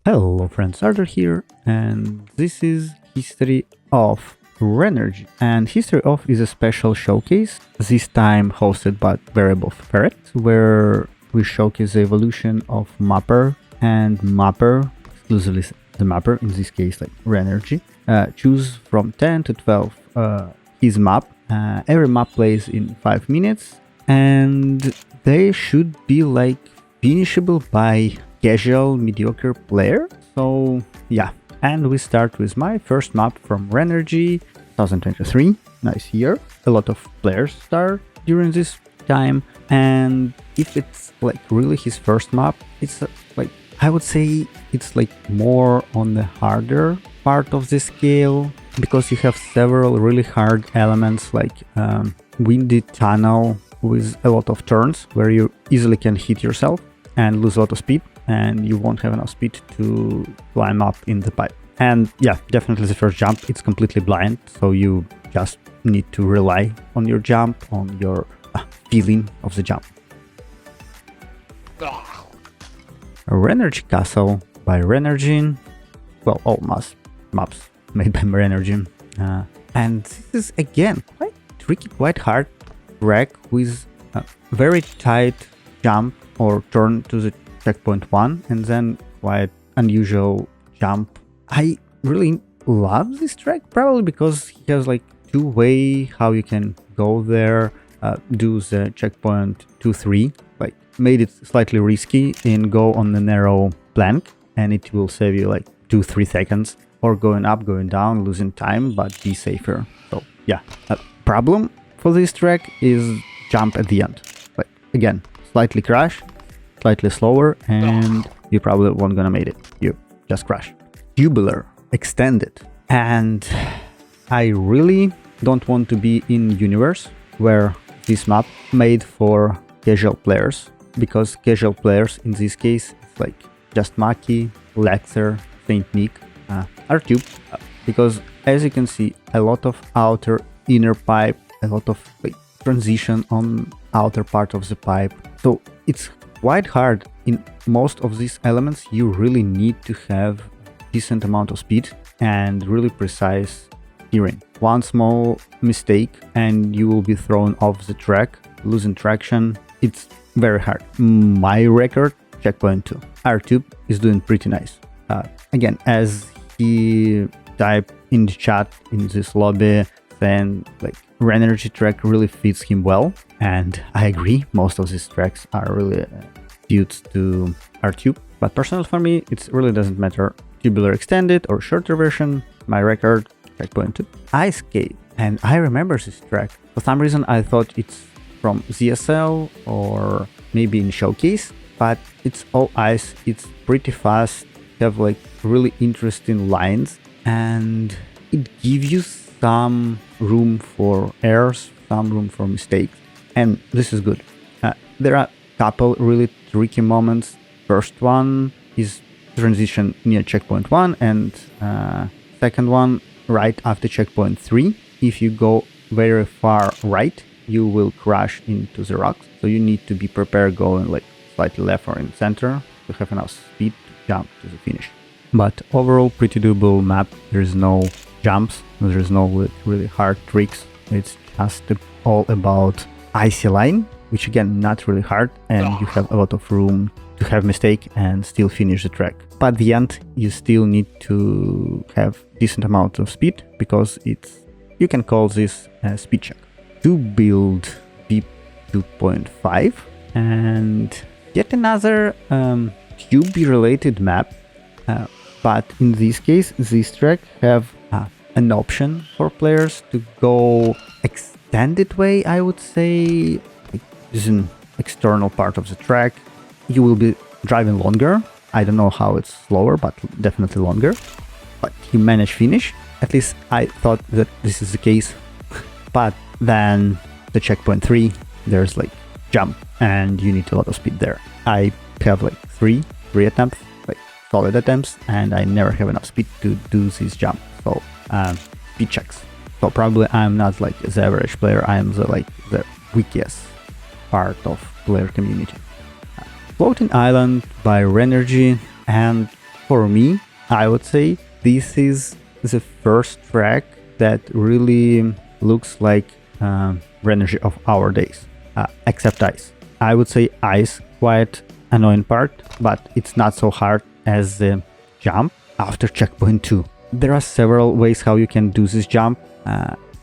Hello friends, Arthur here, and this is History of Renergy. And History of is a special showcase, this time hosted by Variable Ferret, where we showcase the evolution of Mapper and Mapper, exclusively the Mapper, in this case like Renergy. Choose from 10 to 12 his map. Every map plays in 5 minutes, and they should be like finishable by casual mediocre player. So yeah, and we start with my first map from Renergy 2023. Nice year. A lot of players start during this time, and if it's like really his first map, it's like I would say it's like more on the harder part of the scale, because you have several really hard elements like windy tunnel with a lot of turns where you easily can hit yourself and lose a lot of speed, and you won't have enough speed to climb up in the pipe. And yeah, definitely the first jump, it's completely blind, so you just need to rely on your jump, on your feeling of the jump. Renergy Castle by Renergy. Well, all maps made by Renergy. And this is again quite tricky, quite hard track with a very tight jump or turn to the checkpoint 1, and then quite unusual jump. I really love this track, probably because he has like two way how you can go there, do the checkpoint 2-3, like made it slightly risky and go on the narrow plank, and it will save you like 2-3 seconds, or going up, going down, losing time, but be safer. So yeah, a problem for this track is jump at the end. Like again, slightly crash, slightly slower, and you probably won't gonna make it. You just crash. Tubular extended, and I really don't want to be in universe where this map made for casual players, because casual players in this case it's like just Maki, Lexer, Saint Nick, R-Tube, because as you can see, a lot of outer inner pipe, a lot of like transition on outer part of the pipe, so it's quite hard. In most of these elements you really need to have decent amount of speed and really precise steering. One small mistake and you will be thrown off the track, losing traction. It's very hard. My record, checkpoint 2. R-Tube is doing pretty nice. Again, as he typed in the chat in this lobby, then like Renergy track really fits him well, and I agree, most of these tracks are really suited to R-Tube, but personally for me it really doesn't matter. Tubular extended or shorter version, my record, checkpoint 2. Icecape, and I remember this track. For some reason I thought it's from ZSL or maybe in Showcase, but it's all ice, it's pretty fast, have like really interesting lines, and it gives you some room for errors, some room for mistakes, and this is good. There are a couple really tricky moments. First one is transition near checkpoint 1, and second one right after checkpoint 3. If you go very far right, you will crash into the rocks, so you need to be prepared going like slightly left or in center to have enough speed to jump to the finish. But overall pretty doable map. There's no jumps, there's no really hard tricks, it's just all about icy line, which again not really hard, and you have a lot of room to have mistake and still finish the track. But at the end you still need to have decent amount of speed, because it's, you can call this a speed check. To build Deep 2.5, and yet another tube related map, but in this case this track have an option for players to go extended way, I would say. Like, this is an external part of the track. You will be driving longer. I don't know how it's slower, but definitely longer. But you manage finish. At least I thought that this is the case. But then the checkpoint 3, there's like jump, and you need a lot of speed there. I have like three attempts, like solid attempts, and I never have enough speed to do this jump. So speed checks. So probably I'm not like the average player. I am the weakest part of player community. Floating Island by Renergy, and for me, I would say this is the first track that really looks like Renergy of our days, except Ice. I would say Ice quite annoying part, but it's not so hard as the jump after checkpoint 2. There are several ways how you can do this jump.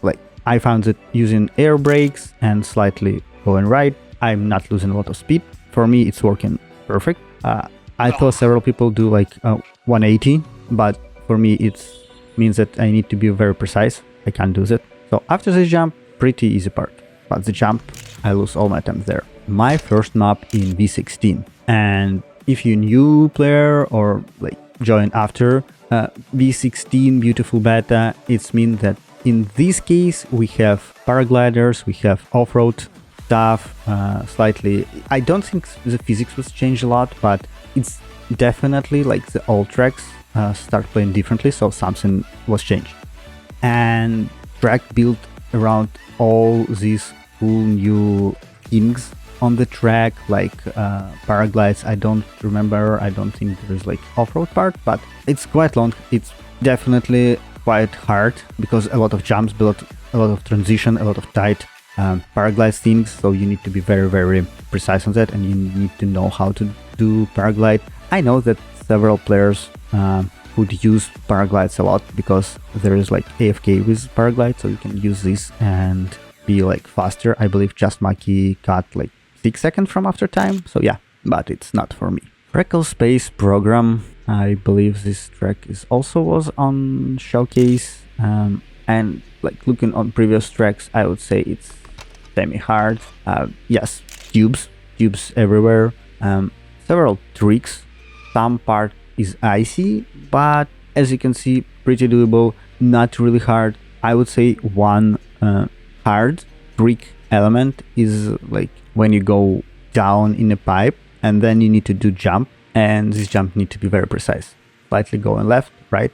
Like I found that using air brakes and slightly going right, I'm not losing a lot of speed. For me, it's working perfect. I saw several people do like 180, but for me, it means that I need to be very precise. I can't do that. So after this jump, pretty easy part. But the jump, I lose all my attempts there. My first map in V16. And if you're new player or like join after V16 beautiful beta, it means that in this case we have paragliders, we have off-road stuff, slightly. I don't think the physics was changed a lot, but it's definitely like the old tracks start playing differently, so something was changed. And track built around all these cool new things on the track, like paraglides. I don't remember, I don't think there's like off-road part, but it's quite long. It's definitely quite hard because a lot of jumps, a lot of transition, a lot of tight paraglide things, so you need to be very, very precise on that, and you need to know how to do paraglide. I know that several players would use paraglides a lot because there is like AFK with paraglide, so you can use this and be like faster. I believe Just Maki cut like 6 seconds from after time, so yeah, but it's not for me. Freckle Space Program, I believe this track is also was on Showcase, and like looking on previous tracks, I would say it's semi-hard. Yes, tubes everywhere, several tricks, some part is icy, but as you can see, pretty doable, not really hard. I would say one hard trick element is like when you go down in a pipe and then you need to do jump, and this jump need to be very precise. Slightly going left, right,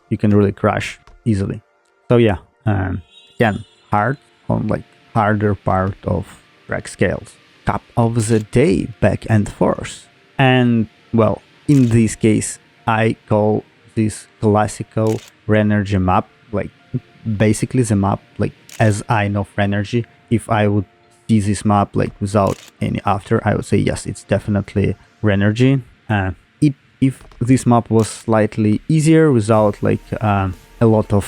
you can really crash easily. So yeah, again, hard on like harder part of track scales. Cup of the day, back and forth. And well, in this case, I call this classical Renergy map, like basically the map like as I know Renergy. If I would see this map like without any after, I would say yes, it's definitely Renergy. If this map was slightly easier without like a lot of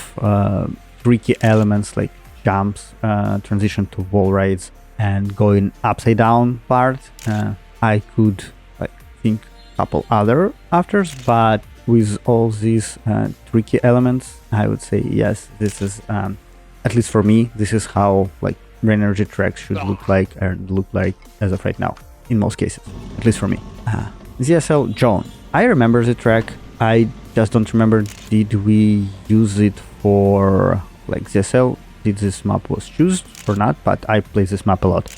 tricky elements like jumps, transition to wall rides, and going upside down part, I could like think couple other afters, but with all these tricky elements, I would say yes, this is at least for me, this is how like Renergy tracks should look like as of right now, in most cases, at least for me. ZSL John, I remember the track, I just don't remember did we use it for like ZSL, did this map was chosen or not, but I play this map a lot.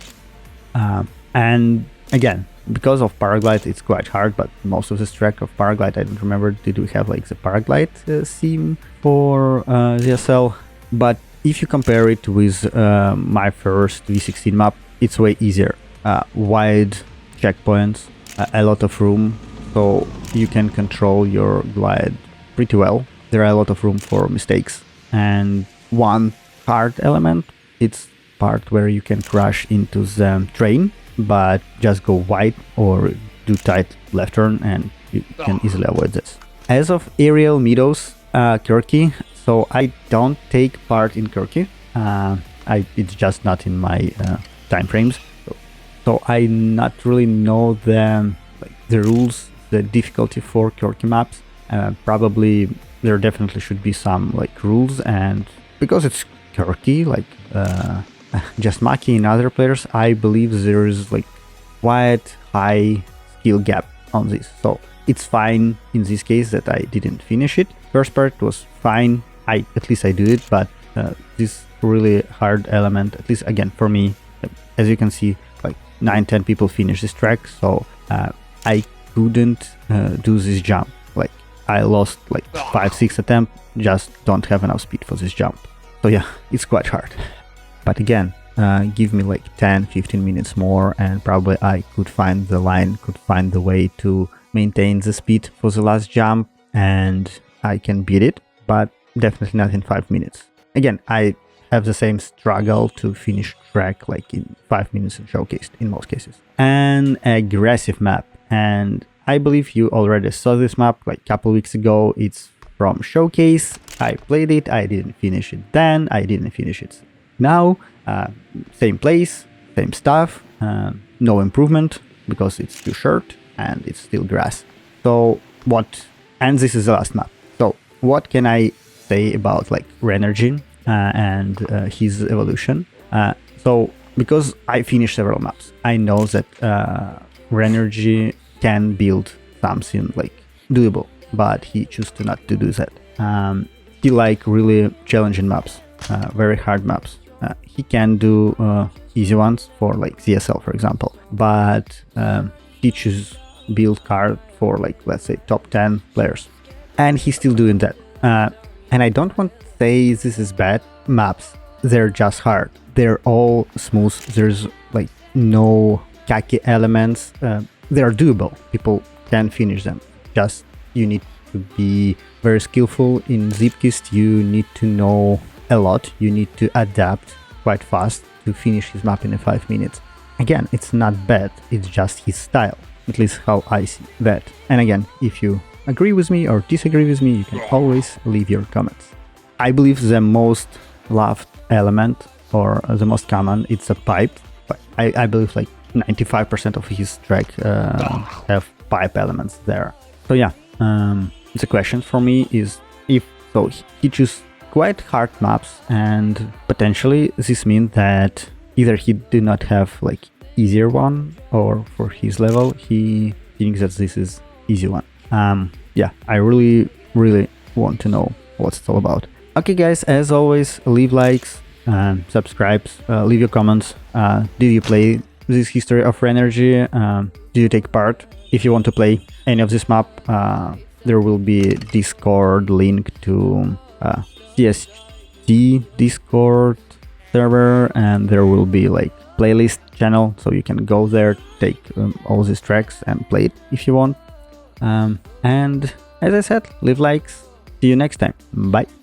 And again, because of paraglide, it's quite hard, but most of this track of paraglide, I don't remember, did we have like the paraglide theme for ZSL? But if you compare it with my first V16 map, it's way easier. Wide checkpoints, a lot of room, so you can control your glide pretty well. There are a lot of room for mistakes. And one hard element, it's part where you can crash into the train, but just go wide or do tight left turn and you can easily avoid this. As of Aerial Meadows, Kirky, so I don't take part in Kirky. It's just not in my time frames. So I not really know the rules, the difficulty for Kirky maps. Probably there definitely should be some like rules, and because it's Kirky, like Just Maki and other players, I believe there is like quite high skill gap on this. So it's fine in this case that I didn't finish it. First part was fine, at least I did it, but this really hard element, at least again for me, as you can see, like 9-10 people finished this track, so I couldn't do this jump. Like I lost like 5-6 attempts, just don't have enough speed for this jump. So yeah, it's quite hard. But again, give me like 10-15 minutes more and probably I could find the line, could find the way to maintain the speed for the last jump and I can beat it, but definitely not in 5 minutes. Again, I have the same struggle to finish track like in 5 minutes in Showcase in most cases. An aggressive map, and I believe you already saw this map like a couple weeks ago. It's from Showcase. I played it, I didn't finish it then, I didn't finish it now. Same place, same stuff, no improvement because it's too short and it's still grass. So what, and this is the last map. So what can I say about like Renergy and his evolution? So because I finished several maps, I know that Renergy can build something like doable, but he chose to not to do that. He like really challenging maps, very hard maps. He can do easy ones for like CSL, for example, but he chooses build card for like, let's say, top 10 players, and he's still doing that. And I don't want to say this is bad maps. They're just hard. They're all smooth. There's like no khaki elements. They're doable. People can finish them. Just you need to be very skillful in Zipkist. You need to know a lot. You need to adapt quite fast to finish his map in 5 minutes. Again, it's not bad. It's just his style. At least how I see that. And again, if you agree with me or disagree with me, you can always leave your comments. I believe the most loved element or the most common, it's a pipe. I believe like 95% of his track have pipe elements there. So yeah, the question for me is if so he chooses quite hard maps, and potentially this means that either he did not have like easier one, or for his level he thinks that this is easy one. Yeah, I really want to know what it's all about. Okay guys, as always, leave likes, subscribe, leave your comments. Did you play this history of Renergy? Did you take part? If you want to play any of this map, there will be Discord link to CST Discord server, and there will be like playlist channel, so you can go there, take all these tracks and play it if you want. And as I said, leave likes. See you next time. Bye.